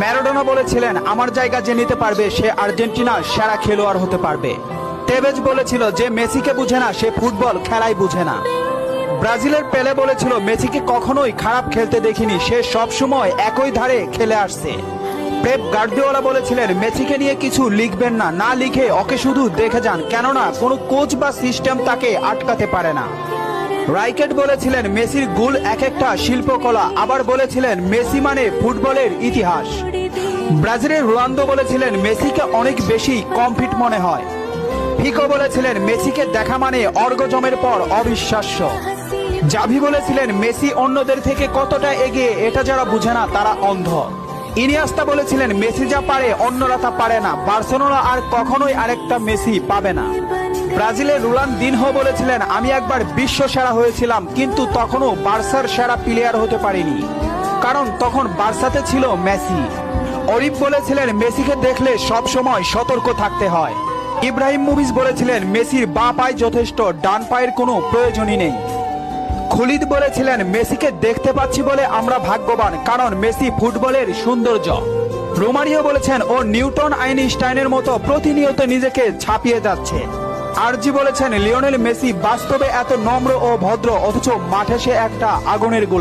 Maradona বলেছিলেন, আমার জায়গা যে নিতে পারবে সে আর্জেন্টিনার সেরা খেলোয়াড় হতে পারবে। টেভেজ বলেছিল, যে মেসিকে বুঝে না সে ফুটবল খেলাই বুঝে না। ব্রাজিলের পেলে বলেছিল, মেসিকে কখনোই খারাপ খেলতে দেখিনি, সে সব সময় একই ধারে খেলে আসছে। পেপ গার্দিওলা বলেছিলেন, মেসিকে নিয়ে কিছু লিখবেন না, না লিখে ওকে শুধু দেখে যান, কেননা কোনো কোচ বা সিস্টেম তাকে আটকাতে পারে না। রাইকেট বলেছিলেন, মেসির গোল এক একটা শিল্পকলা, আবার বলেছিলেন মেসি মানে ফুটবলের ইতিহাস। ব্রাজিলের রোনালদো বলেছিলেন, মেসিকে অনেক বেশি কমফিট মনে হয়। ফিকো বলেছিলেন, মেসিকে দেখা মানে অর্গজমের পর অবিশ্বাস্য। জাভি বলেছিলেন, মেসি অন্যদের থেকে কতটা এগিয়ে এটা যারা বুঝে না তারা অন্ধ। ইনিয়েস্তা বলেছিলেন, মেসি যা পারে অন্যরা তা পারে না, বার্সেলোনা আর কখনোই আরেকটা মেসি পাবে না। ব্রাজিলের রোনালদিনহো বলেছিলেন, আমি একবার বিশ্ব সেরা হয়েছিলাম, কিন্তু তখনও বার্সার সেরা প্লেয়ার হতে পারিনি, কারণ তখন বার্সাতে ছিল মেসি। অরিফ বলেছিলেন, মেসিকে দেখলে সব সময় সতর্ক থাকতে হয়। ইব্রাহিম মুভিজ বলেছিলেন, মেসির বাঁ পায়ে যথেষ্ট, ডান পায়ের কোনো প্রয়োজনই নেই। খুলিদ বলেছিলেন, মেসিকে দেখতে পাচ্ছি বলে আমরা ভাগ্যবান, কারণ মেসি ফুটবলের সৌন্দর্য। রোমারিও বলেছেন, ও নিউটন আইনস্টাইনের মতো প্রতিনিয়ত নিজেকে ছাপিয়ে যাচ্ছে। আরজি বলেছেন, লিওনেল মেসি বাস্তবে এত নম্র ও ভদ্র, অথচ মাঠে সে একটা আগুনের গোলা।